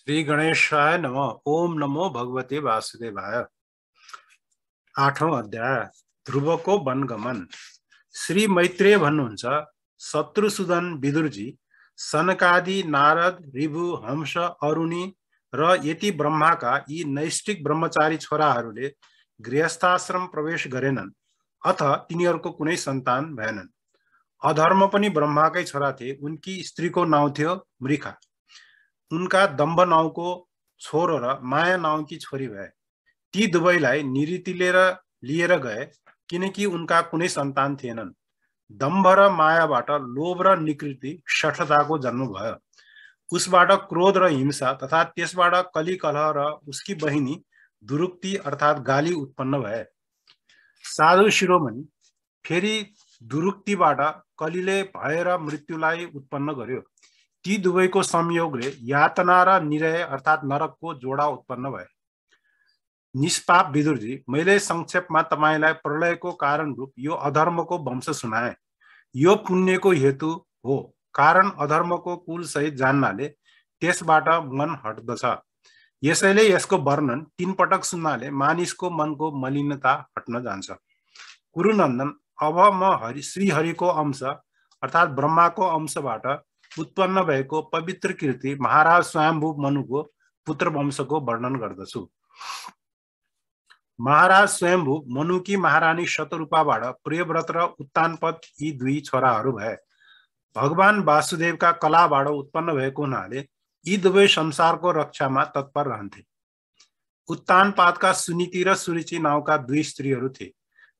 श्री गणेशाय नमः। ओम नमो भगवते वासुदेवाय। 8औं अध्याय ध्रुवको वनगमन। श्री मैत्रेय भन्नुहुन्छ, शत्रुसूदन विदुरजी, सनकादि नारद ऋभु हंस अरुणि र यति ब्रह्माका यी नैष्ठिक ब्रह्मचारी छोराहरूले गृहस्थाश्रम प्रवेश गरेनन् अथ तिनीहरूको कुनै सन्तान भएनन्। अधर्म पनि ब्रह्माकै छोरा थिए। उनकी स्त्रीको नाउँ थियो मृखा। उनका दम्भ नाउँको छोरो र माया नाउँकी छोरी भए। ती दुवैलाई निरीतिले लिएर गए किनकि उनका कुनै सन्तान थिएनन्। दम्भ र मायाबाट लोभ र निकृति षठताको जन्म भयो। उसबाट क्रोध र हिंसा तथा त्यसबाट कली कलह र उसकी बहिनी दुरुक्ति अर्थात गाली उत्पन्न भए। साधु शिरोमणि, फेरि दुरुक्तिबाट कलीले भय र मृत्युलाई उत्पन्न गर्यो। ती दुवैको संयोगले यातना र निरय अर्थात नरकको जोडा उत्पन्न भए। निष्पाप विदुरजी, मैले संक्षेपमा तपाईलाई प्रलयको कारण रूप यो अधर्मको वंश सुनाए। यो पुण्यको हेतु हो, कारण अधर्मको कुल सहित जान्नाले त्यसबाट मन हट्दछ। यसैले यसको वर्णन 3 पटक सुन्नाले मानिसको मनको मलिनता हट्न जान्छ। कुरुनन्दन, अब म श्रीहरिको अंश अर्थात ब्रह्माको अंशबाट उत्पन्न भएको पवित्र कीर्ति महाराज स्वयम्भू मनुको पुत्र वंशको वर्णन गर्दछु। महाराज स्वयम्भू मनुकी महारानी शतरूपाबाट प्रियव्रत र उत्तानपद यी 2 छोराहरू भए। भगवान वासुदेवका कलाबाट उत्पन्न भएको हुनाले यी दुवै संसारको रक्षामा तत्पर रहन्थे। उत्तानपादका सुनीति र सुरुचि नाउँका 2 स्त्रीहरू थिए।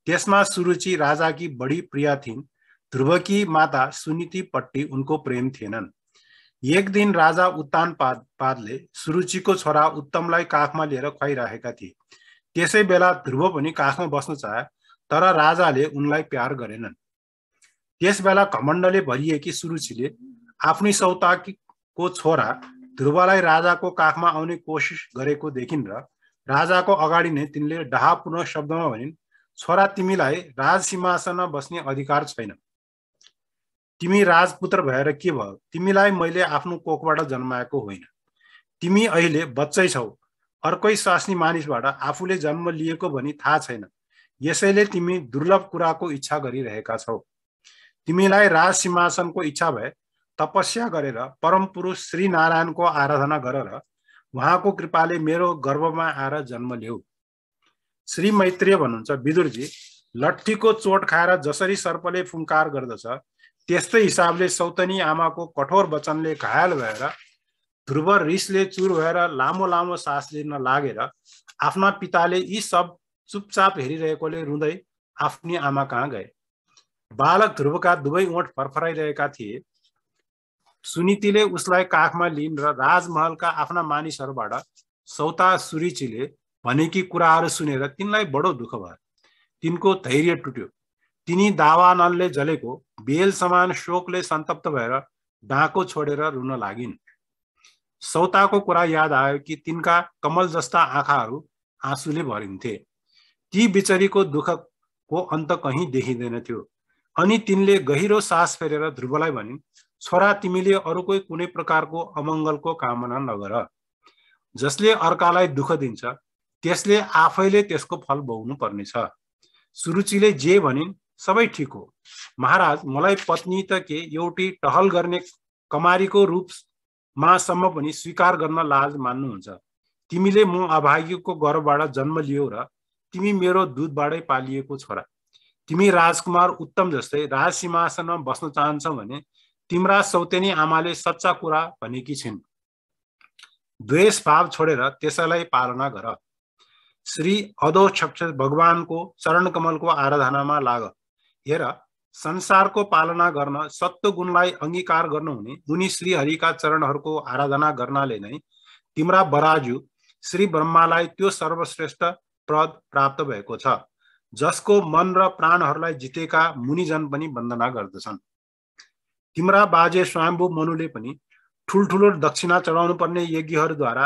त्यसमा सुरुचि राजाकी बढी प्रिया थिइन्। ध्रुवकी माता सुनीतिपट्टि उनको प्रेम थिएनन्। एक दिन राजा उत्तानपादले सुरुचिको छोरा उत्तमलाई काखमा लिएर खुवाइरहेका थिए। त्यसै बेला ध्रुव पनि काखमा बस्न चाहे, तर राजाले उनलाई प्यार गरेनन्। त्यस बेला घमण्डले भरिएकी सुरुचिले आफ्नी सौताकीको छोरा ध्रुवलाई राजाको काखमा आउने कोसिस गरेको देखिन् र राजाको अगाडि नै तिनले डाहापूर्ण शब्दमा भनिन्, छोरा, तिमीलाई राजसिंहासनमा बस्ने अधिकार छैन। तिमी राजपुत्र भएर के भयो? तिमीलाई मैले आफ्नो कोखबाट जन्माएको होइन। तिमी अहिले बच्चै छौ। अर्कै स्वास्नी मानिसबाट आफूले जन्म लिएको भनी थाहा छैन। यसैले तिमी दुर्लभ कुराको इच्छा गरिरहेका छौ। तिमीलाई राज सिंहासनको इच्छा भए तपस्या गरेर परम पुरुष श्री नारायणको आराधना गर र उहाँको कृपाले मेरो गर्भमा आएर जन्म लिऊ। श्री मैत्रेय भन्नुहुन्छ, विदुरजी, लट्ठीको चोट खाएर जसरी सर्पले फुङ्कार गर्दछ त्यस्तै हिसाबले सौतनी आमाको कठोर वचनले घायल भएर ध्रुव रिसले चुर भएर लामो लामो सास लिन लागेर आफ्ना पिताले यी सब चुपचाप हेरिरहेकोले रुँदै आफ्नी आमा कहाँ गए। बालक ध्रुवका दुवै ओठ फरफराइरहेका थिए। सुनीतिले उसलाई काखमा लिइन् र राजमहलका आफ्ना मानिसहरूबाट सौता सुरुचिले भनेकी कुराहरू सुनेर तिनलाई बडो दुःख भयो। तिनको धैर्य टुट्यो। तिनी दावानलले जलेको बेल समान शोकले सन्तप्त भएर डाँको छोडेर रुन लागिन्। सौताको कुरा याद आयो कि तिनका कमल जस्ता आँखाहरू आँसुले भरिन्थे। ती बिचरीको दुःखको अन्त कहीँ देखिँदैन थियो। अनि तिनले गहिरो सास फेरेर ध्रुवलाई भनिन्, छोरा, तिमीले अरूकै कुनै प्रकारको अमङ्गलको कामना नगर। जसले अर्कालाई दुःख दिन्छ त्यसले आफैले त्यसको फल भोग्नु पर्नेछ। सुरुचिले जे भनिन् सबै ठिक हो। महाराज, मलाई पत्नी त के एउटी टहल गर्ने कमारीको रूपमा सम्म पनि स्वीकार गर्न लाज मान्नुहुन्छ। तिमीले म अभागीको गर्भबाट जन्म लियो र तिमी मेरो दूधबाटै पालिएको छोरा। तिमी राजकुमार उत्तम जस्तै राज सिंहासनमा बस्न चाहन्छौ भने तिम्रा सौतेनी आमाले सच्चा कुरा भनेकी छिन्। द्वेष भाव छोडेर त्यसैलाई पालना गर। श्री अधोक्षक्ष भगवानको चरण कमलको आराधनामा लाग। हेर, संसारको पालना गर्न सत्व गुणलाई अंगीकार गर्नुहुने उनी श्रीहरिका चरणहरूको आराधना गर्नाले नै तिम्रा बराजु श्री ब्रह्मालाई त्यो सर्वश्रेष्ठ पद प्राप्त भएको छ जसको मन र प्राणहरूलाई जितेका मुनिजन पनि वन्दना गर्दछन्। तिम्रा बाजे स्वयम्भू मनुले पनि ठुल्ठुलो दक्षिणा चढाउनु पर्ने यज्ञहरूद्वारा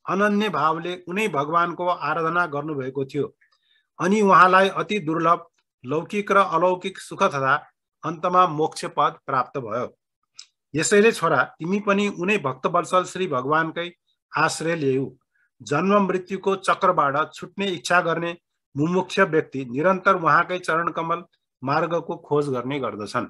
अनन्य भावले उनै भगवानको आराधना गर्नुभएको थियो। अनि उहाँलाई अति दुर्लभ लौकिक र अलौकिक सुख तथा अन्तमा मोक्ष पद प्राप्त भयो। यसैले छोरा, तिमी पनि उनै भक्तवत्सल श्री भगवानकै आश्रय ल्याऊ। जन्म मृत्युको चक्रबाट छुट्ने इच्छा गर्ने मुमुक्ष व्यक्ति निरन्तर उहाँकै चरण कमल मार्गको खोज गर्ने गर्दछन्।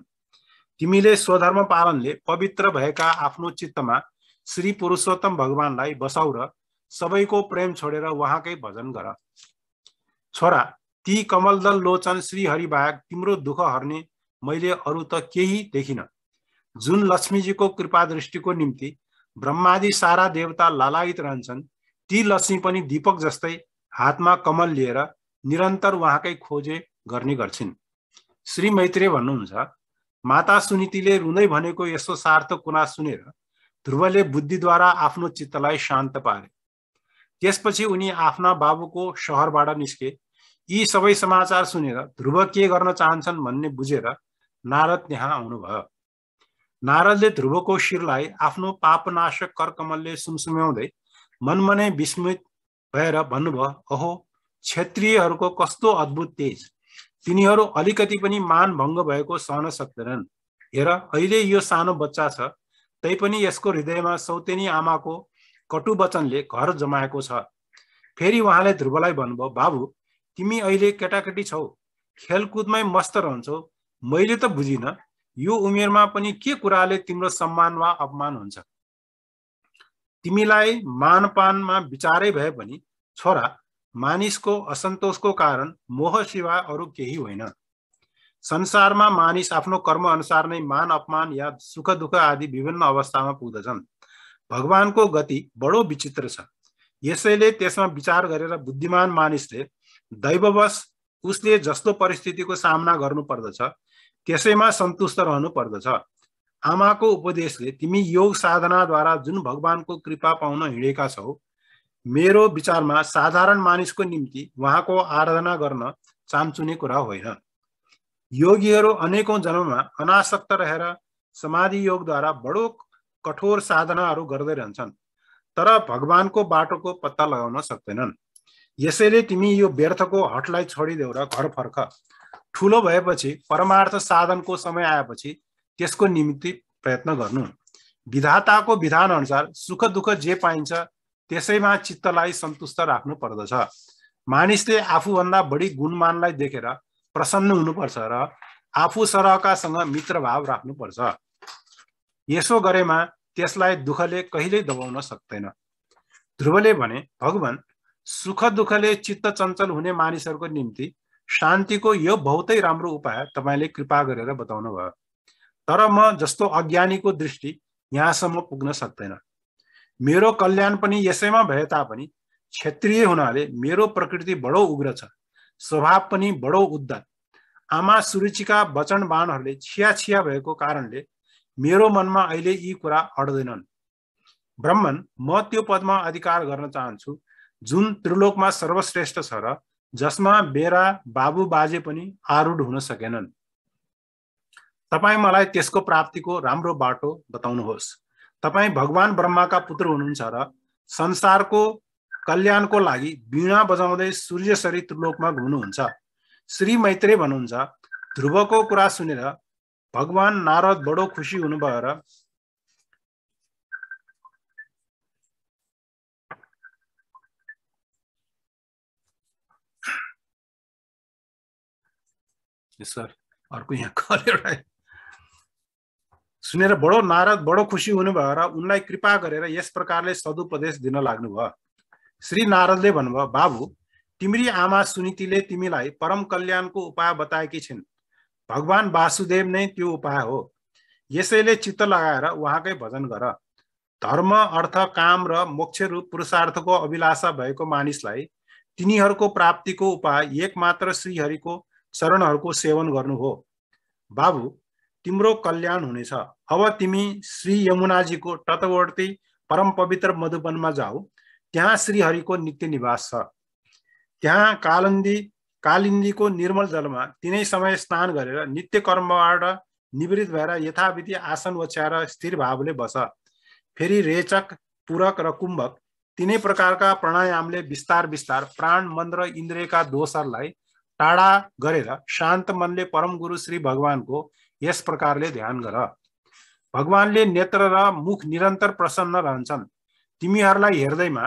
तिमीले स्वधर्म पालनले पवित्र भएका आफ्नो चित्तमा श्री पुरुषोत्तम भगवानलाई बसाउ र सबैको प्रेम छोडेर उहाँकै भजन गर। छोरा, ती कमलदल लोचन श्री हरि बाहेक तिम्रो दुःख हर्ने मैले अरू त केही देखिन। जुन लक्ष्मीजीको कृपा दृष्टिको निम्ति ब्रह्मादि सारा देवता लालायित रहन्छन्, ती लक्ष्मी पनि दीपक जस्तै हातमा कमल लिएर निरन्तर उहाँकै खोजे गर्ने गर्छिन्। श्री मैत्रेय भन्नुहुन्छ, माता सुनीतिले रुँदै भनेको यस्तो सार्थक कुरा सुनेर ध्रुवले बुद्धिद्वारा आफ्नो चित्तलाई शान्त पारे। त्यसपछि उनी आफ्ना बाबुको शहरबाट निस्के। यी सबै समाचार सुनेर ध्रुव के गर्न चाहन्छन् भन्ने बुझेर नारद त्यहाँ आउनुभयो। नारदले ध्रुवको शिरलाई आफ्नो पापनाशक करकमलले सुमसुम्याउँदै मनमनै विस्मित भएर भन्नुभयो, अहो, क्षत्रियहरूको कस्तो अद्भुत तेज! तिनीहरू अलिकति पनि मान भङ्ग भएको सहन सक्दैनन्। हेर, अहिले यो सानो बच्चा छ, तैपनि यसको हृदयमा सौतेनी आमाको कटु वचनले घर जमाएको छ। फेरि उहाँले ध्रुवलाई भन्नुभयो, बाबु, तिमी अहिले केटाकेटी छौ, खेलकुदमै मस्त रहन्छौ। मैले त बुझिन, यो उमेरमा पनि के कुराले तिम्रो सम्मान वा अपमान हुन्छ। तिमीलाई मानपानमा विचारै भए पनि छोरा, मानिसको असन्तोषको कारण मोह सिवाय अरू केही होइन। संसारमा मानिस आफ्नो कर्म अनुसार नै मान अपमान या सुख दुःख आदि विभिन्न अवस्थामा पुग्दछन्। भगवानको गति बडो विचित्र छ। यसैले त्यसमा विचार गरेर बुद्धिमान मानिसले दैववश उसले जस्तो परिस्थितिको सामना गर्नु पर्दछ त्यसैमा सन्तुष्ट रहनु पर्दछ। आमाको उपदेशले तिमी योग साधनाद्वारा जुन भगवानको कृपा पाउन हिँडेका छौ, मेरो विचारमा साधारण मानिसको निम्ति उहाँको आराधना गर्न चामचुने कुरा होइन। योगीहरू अनेकौं जन्ममा अनासक्त रहेर समाधि योगद्वारा बडो कठोर साधनाहरू गर्दै रहन्छन्, तर भगवानको बाटोको पत्ता लगाउन सक्दैनन्। यसैले तिमी यो व्यर्थको हटलाई छोडिदेऊ र घर फर्क। ठुलो भएपछि परमार्थ साधनको समय आएपछि त्यसको निमित्त प्रयत्न गर्नु। विधाताको विधान अनुसार सुख दुःख जे पाइन्छ त्यसैमा चित्तलाई सन्तुष्ट राख्नु पर्दछ। मानिसले आफूभन्दा बढी गुणमानलाई देखेर प्रसन्न हुनुपर्छ र आफू सरहकासँग मित्रभाव राख्नुपर्छ। यसो गरेमा त्यसलाई दुःखले कहिल्यै दबाउन सक्दैन। ध्रुवले भने, भगवान, सुख दुःखले चित्त चञ्चल हुने मानिसहरूको निम्ति शान्तिको यो बहुतै राम्रो उपाय तपाईले कृपा गरेर बताउनु भयो, तर म जस्तो अज्ञानीको दृष्टि यहाँसम्म पुग्न सक्दैन। मेरो कल्याण पनि यसैमा भए तापनि क्षत्रिय हुनाले मेरो प्रकृति बडो उग्र छ, स्वभाव पनि बडो उद्धत। आमा सुरुचिका वचन बाणहरूले छिया छिया भएको कारणले मेरो मनमा अहिले यी कुरा अड्दैनन्। ब्राह्मण, म त्यो पदमा अधिकार गर्न चाहन्छु जुन त्रिलोकमा सर्वश्रेष्ठ छ र जसमा मेरा बाबु बाजे पनि आरूढ हुन सकेनन्। तपाई मलाई त्यसको प्राप्तिको राम्रो बाटो बताउनुहोस्। तपाई भगवान ब्रह्माका पुत्र हुनुहुन्छ र संसारको कल्याणको लागि वीणा बजाउँदै सूर्यसरी त्रिलोकमा घुम्नुहुन्छ। श्री मैत्रेय भन्नुहुन्छ, ध्रुवको कुरा सुनेर भगवान नारद बडो खुसी हुनुभयो र सर अर्को यहाँ कल एउटा सुनेर नारद बडो खुसी हुनुभयो र उनलाई कृपा गरेर यस प्रकारले सदुपदेश दिन लाग्नुभयो। श्री नारदले भन्नुभयो, बाबु, तिम्री आमा सुनीतिले तिमीलाई परम कल्याणको उपाय बताएकी छिन्। भगवान वासुदेव नै त्यो उपाय हो। यसैले चित्त लगाएर उहाँकै भजन गर। धर्म, अर्थ, काम र मोक्ष रूप पुरुषार्थको अभिलाषा भएको मानिसलाई तिनीहरूको प्राप्तिको उपाय एकमात्र श्रीहरिको चरणहरूको सेवन गर्नु हो। बाबु, तिम्रो कल्याण हुनेछ। अब तिमी श्री यमुनाजीको तटवर्ती परम पवित्र मधुवनमा जाऊ। त्यहाँ श्रीहरिको नित्य निवास छ। त्यहाँ कालिन्दीको निर्मल जलमा तिनै समय स्नान गरेर नित्य कर्मबाट निवृत्त भएर यथाविधि आसन ओछ्याएर स्थिर भावले बस। फेरि रेचक, पूरक र कुम्भक तिनै प्रकारका प्राणायामले बिस्तार बिस्तार प्राण, मन र इन्द्रियका दोषहरूलाई टाढा गरेर शान्त मनले परम गुरु श्री भगवानको यस प्रकारले ध्यान गर। भगवानले नेत्र र मुख निरन्तर प्रसन्न रहन्छन्। तिमीहरूलाई हेर्दैमा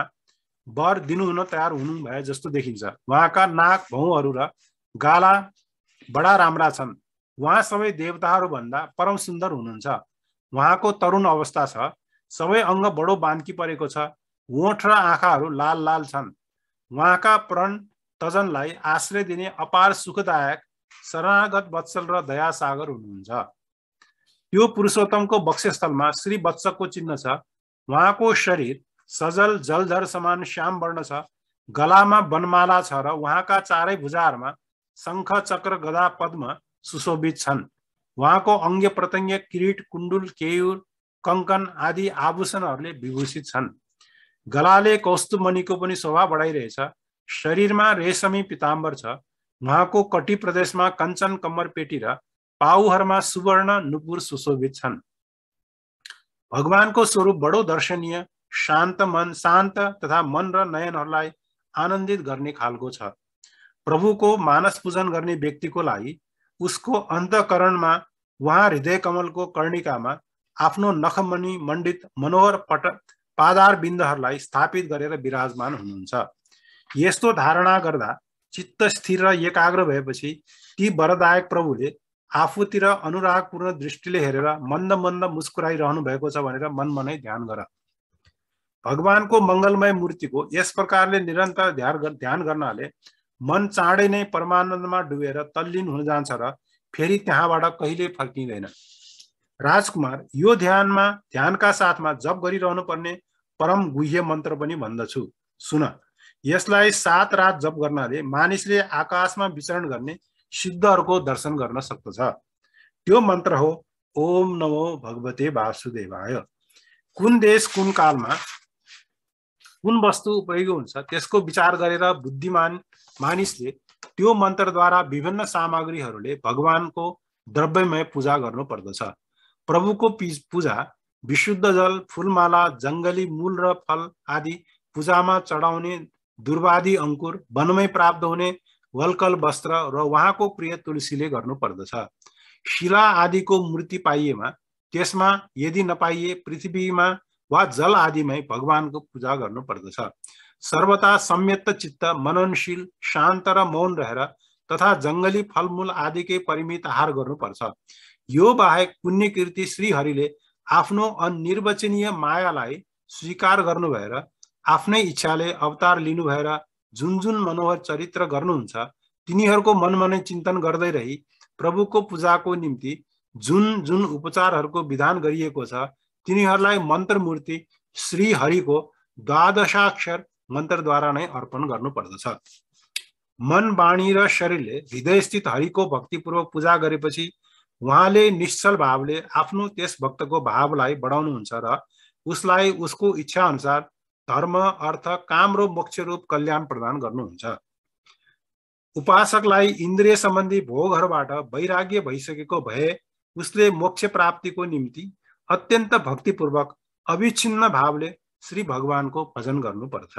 वर दिनुहुन तयार हुनु भए जस्तो देखिन्छ। उहाँका नाक, भौँहरू र गाला बडा राम्रा छन्। उहाँ सबै देवताहरू भन्दा परम सुन्दर हुनुहुन्छ। उहाँको तरुण अवस्था छ, सबै अङ्ग बडो बान्की परेको छ, ओठ र आँखाहरू लाल लाल छन्। उहाँका प्रण तजनलाई आश्रय दिने अपार सुखदायक शरणागत वत्सल र दया सागर हुनुहुन्छ। त्यो पुरुषोत्तमको वक्षस्थलमा श्री वत्सको चिन्ह छ। उहाँको शरीर सजल जलधर समान श्याम वर्ण छ। गलामा वनमाला छ र उहाँका चारै भुजाहरूमा शङ्ख, चक्र, गदा, पद्म सुशोभित छन्। उहाँको अंग प्रत्यङ्ग किरीट, कुण्डुल, केयूर, कंकन आदि आभूषणहरूले विभूषित छन्। गलाले कौस्तुभमणिको पनि शोभा बढाइरहेछ। शरीरमा रेशमी पिताम्बर छ। उहाँको कटी प्रदेशमा कञ्चन कम्मरपेटी र पाउहरूमा सुवर्ण नुपुर सुशोभित छन्। भगवानको स्वरूप बडो दर्शनीय, शान्त तथा मन र नयनहरूलाई आनन्दित गर्ने खालको छ। प्रभुको मानस पूजन गर्ने व्यक्तिको लागि उसको अन्तःकरणमा उहाँ हृदय कमलको कर्णिकामा आफ्नो नखमणि मण्डित मनोहर पादार बिन्दहरूलाई स्थापित गरेर विराजमान हुनुहुन्छ। यस्तो धारणा गर्दा चित्त स्थिर र एकाग्र भएपछि ती वरदायक प्रभुले आफूतिर अनुरागपूर्ण दृष्टिले हेरेर मन्द मन्द मुस्कुराइरहनु भएको छ भनेर मनमनै ध्यान गर। भगवानको मंगलमय मूर्तिको यस प्रकारले निरन्तर ध्यान गर्नाले मन चाँडै नै परमानन्दमा डुबेर तल्लीन हुन जान्छ र फेरि त्यहाँबाट कहिले फर्किँदैन। राजकुमार, यो ध्यानका साथमा जप गरिरहनु पर्ने परम गुह्य मन्त्र पनि भन्दछु, सुन। यसलाई 7 रात जप गर्नाले मानिसले आकाशमा विचरण गर्ने सिद्धहरूको दर्शन गर्न सक्दछ। त्यो मन्त्र हो ओम नमो भगवते वासुदेवाय। कुन देश कुन कालमा कुन वस्तु उपयोगी हुन्छ त्यसको विचार गरेर बुद्धिमान मानिसले त्यो मन्त्रद्वारा विभिन्न सामग्रीहरूले भगवानको द्रव्यमय पूजा गर्नु पर्दछ। प्रभुको पूजा विशुद्ध जल, फूलमाला, जंगली मूल र फल आदि पूजामा चढाउने दुर्वादी अंकुर, वनमै प्राप्त हुने वलकल वस्त्र र उहाँको प्रिय तुलसीले गर्नु पर्दछ। शिला आदिको मूर्ति पाइएमा त्यसमा, यदि नपाइए पृथ्वीमा वा जल आदिमै भगवानको पूजा गर्नु पर्दछ। सर्वथा संयत चित्त, मननशील, शान्त र मौन रहेर तथा जंगली फलमूल आदिकै परिमित आहार गर्नुपर्छ। यो बाहेक पुण्यकीर्ति श्रीहरिले आफ्नो अनिर्वचनीय मायालाई स्वीकार गर्नु भएर आफ्नै इच्छाले अवतार लिनु भएर जुन जुन मनोहर चरित्र गर्नुहुन्छ तिनीहरूको मनमनै चिन्तन गर्दै रही प्रभुको पूजाको निम्ति जुन जुन उपचारहरूको विधान गरिएको छ तिनीहरूलाई मन्त्रमूर्ति श्री हरिको द्वादशाक्षर मन्त्रद्वारा नै अर्पण गर्नु पर्दछ। मन, वाणी र शरीरले हृदयस्थित हरिको भक्तिपूर्वक पूजा गरेपछि उहाँले निश्चल भावले आफ्नो त्यस भक्तको भावलाई बढाउनुहुन्छ र उसलाई उसको इच्छा अनुसार धर्म, अर्थ, काम र मोक्ष रूप कल्याण प्रदान गर्नुहुन्छ। उपासकलाई इन्द्रिय सम्बन्धी भोगहरूबाट वैराग्य भइसकेको भए उसले मोक्ष प्राप्तिको निम्ति अत्यन्त भक्तिपूर्वक अविच्छिन्न भावले श्री भगवानको भजन गर्नुपर्छ।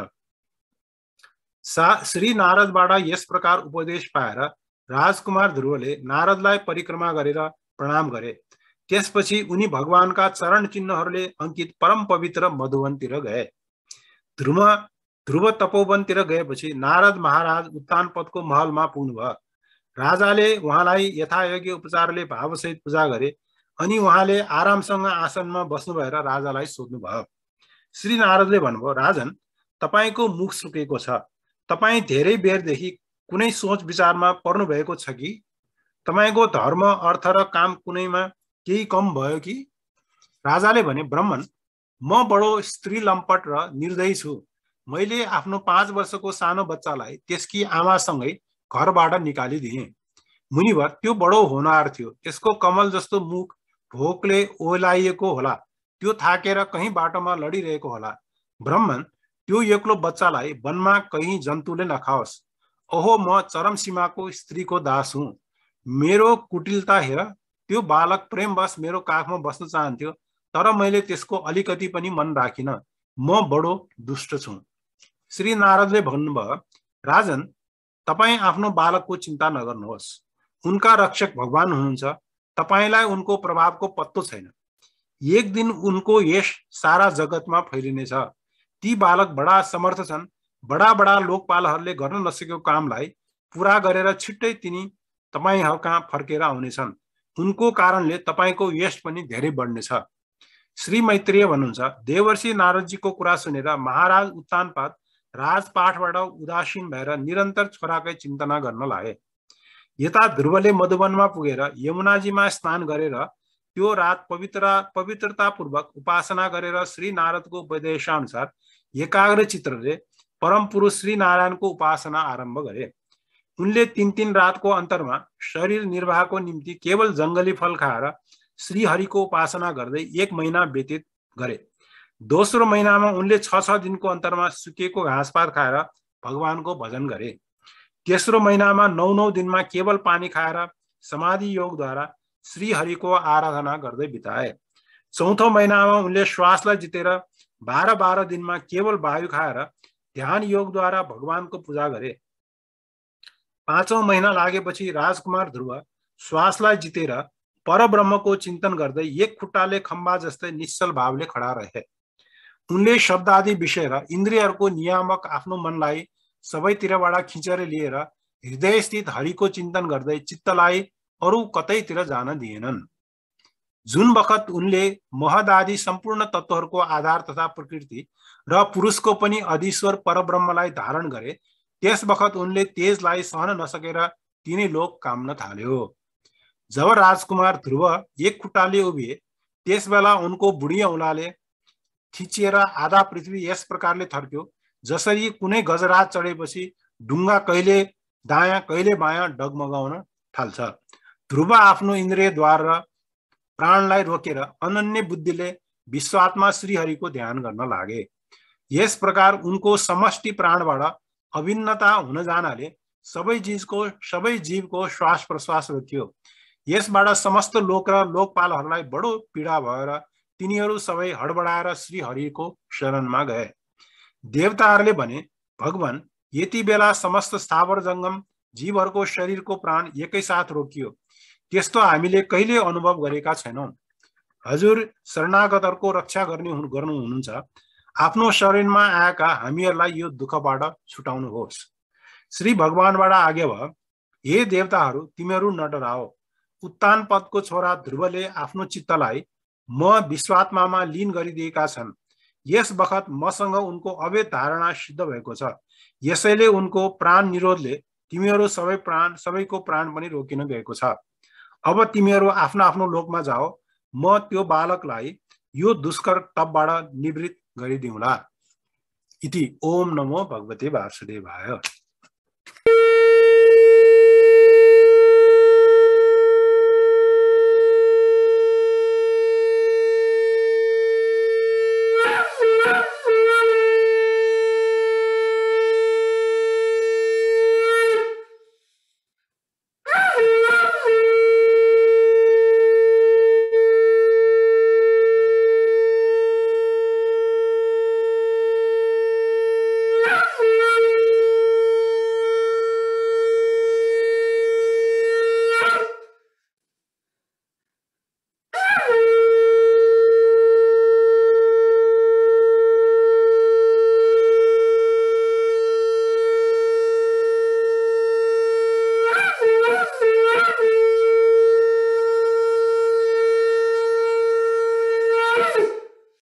श्री नारदबाट यस प्रकार उपदेश पाएर राजकुमार ध्रुवले नारदलाई परिक्रमा गरेर प्रणाम गरे। त्यसपछि उनी भगवानका चरण चिन्हहरूले अंकित परम पवित्र मधुवनतिर गए। ध्रुव तपोवनतिर गएपछि नारद महाराज उत्तानपदको महलमा पुग्नुभयो। राजाले उहाँलाई यथायोग्य उपचारले भावसहित पूजा गरे अनि उहाँले आरामसँग आसनमा बस्नु भएर राजालाई सोध्नुभयो। श्री नारदले भन्नुभयो, राजन, तपाईको मुख सुकेको छ। तपाई धेरै बेरदेखि कुनै सोच विचारमा पर्नु भएको छ कि? तपाईको धर्म, अर्थ र काम कुनैमा केही कम भयो कि? राजाले भने, ब्राह्मण, म बडो स्त्री लम्पट र निर्दयी छु। मैले आफ्नो 5 वर्षको सानो बच्चालाई त्यसकी आमासँगै घरबाट निकालिदिएँ। मुनिवर, त्यो बडो होनहार थियो। त्यसको कमल जस्तो मुख भोकले ओलाइएको होला। त्यो थाकेर कहीँ बाटोमा लडिरहेको होला। ब्राह्मण, त्यो एक्लो बच्चालाई वनमा कहीँ जन्तुले नखाओस्। ओहो, म चरम सीमाको स्त्रीको दास हुँ। मेरो कुटिलता हेर। त्यो बालक प्रेमवश मेरो काखमा बस्न चाहन्थ्यो, तर मैले त्यसको अलिकति पनि मन राखिन। म बडो दुष्ट छु। श्री नारदले भन्नुभयो, राजन, तपाईँ आफ्नो बालकको चिन्ता नगर्नुहोस्। उनका रक्षक भगवान हुनुहुन्छ। तपाईलाई उनको प्रभावको पत्तो छैन। एक दिन उनको यश सारा जगतमा फैलिनेछ। ती बालक बडा समर्थ छन्। बडा बडा लोकपालहरूले गर्न नसकेको कामलाई पूरा गरेर छिट्टै तिनी तपाईहरुका फर्केर आउनेछन्। उनको कारणले तपाईको यश पनि धेरै बढ्नेछ। श्री मैत्रेय भन्नुहुन्छ, देवर्षि नारदजीको कुरा सुनेर महाराज उत्तानपाद राजपाठबाट उदासीन भएर निरन्तर छोराकै चिन्तना गर्न लागे। यता ध्रुवले मधुवनमा पुगेर यमुनाजीमा स्नान गरेर त्यो रात पवित्रतापूर्वक उपासना गरेर श्री नारदको उपदेशानुसार एकाग्र चित्तले परम पुरुष श्री नारायणको उपासना आरम्भ गरे। उनले 3 रातको अन्तरमा शरीर निर्वाहको निम्ति केवल जंगली फल खाएर श्री हरिको उपासना गर्दै 1 महिना व्यतीत गरे। दोस्रो महिनामा उनले 6 दिनको अन्तरमा सुकेको घाँसपात खाएर भगवानको भजन गरे। तेस्रो महिनामा 9 दिनमा केवल पानी खाएर समाधि योगद्वारा श्री हरिको आराधना गर्दै बिताए। चौथो महिनामा उनले श्वासलाई जितेर 12 दिनमा केवल वायु खाएर ध्यान योगद्वारा भगवानको पूजा गरे। 5औं महिना लागेपछि राजकुमार ध्रुव श्वासलाई जितेर परब्रह्मको चिन्तन गर्दै एक खुट्टाले खम्बा जस्तै निश्चल भावले खडा रहे। उनले शब्द आदि विषय र इन्द्रियहरूको नियामक आफ्नो मनलाई सबैतिरबाट खिचेर लिएर हृदय स्थित हरिको चिन्तन गर्दै चित्तलाई अरु कतैतिर जान दिएनन्। जुन बखत उनले महद आदि सम्पूर्ण तत्त्वहरूको आधार तथा प्रकृति र पुरुषको पनि अधीश्वर परब्रह्मलाई धारण गरे, त्यस बखत उनले तेजलाई सहन नसकेर तिनै लोक काम्न थाल्यो। जब राजकुमार ध्रुव एक खुट्टाले उभिए त्यसबेला उनको बुढी औँलाले खिचिएर आधा पृथ्वी यस प्रकारले थर्क्यो जसरी कुनै गजराज चढेपछि ढुङ्गा कहिले दायाँ कहिले बायाँ डगमगाउन थाल्छ। ध्रुव आफ्नो इन्द्रियद्वार र प्राणलाई रोकेर अनन्य बुद्धिले विश्वात्मा श्रीहरिको ध्यान गर्न लागे। यस प्रकार उनको समष्टि प्राणबाट अभिन्नता हुन जानाले सबै जीवको श्वास प्रश्वास रोकियो। यसबाट समस्त लोक र लोकपालहरूलाई बडो पीडा भएर तिनीहरू सबै हडबडाएर श्री हरिको शरणमा गए। देवताहरूले भने, भगवान, यति बेला समस्त स्थावर जङ्गम जीवहरूको शरीरको प्राण एकैसाथ रोकियो, त्यस्तो हामीले कहिले अनुभव गरेका छैनौं। हजुर शरणागतहरूको रक्षा गर्नुहुन्छ, आफ्नो शरीरमा आएका हामीहरूलाई यो दुःखबाट छुटाउनुहोस्। श्री भगवानबाट आज्ञा भयो, हे देवताहरू, तिमीहरू न डराओ। उत्तानपदको छोरा ध्रुवले आफ्नो चित्तलाई म विश्वात्मामा लीन गरिदिएका छन्। यस बखत मसँग उनको अवैध धारणा सिद्ध भएको छ। यसैले उनको प्राण निरोधले तिमीहरू सबैको प्राण पनि रोकिन गएको छ। अब तिमीहरू आफ्नो आफ्नो लोकमा जाओ, म त्यो बालकलाई यो दुष्कर तपबाट निवृत्त गरिदिउँला। इति ओम नमो भगवते वासुदेवाय।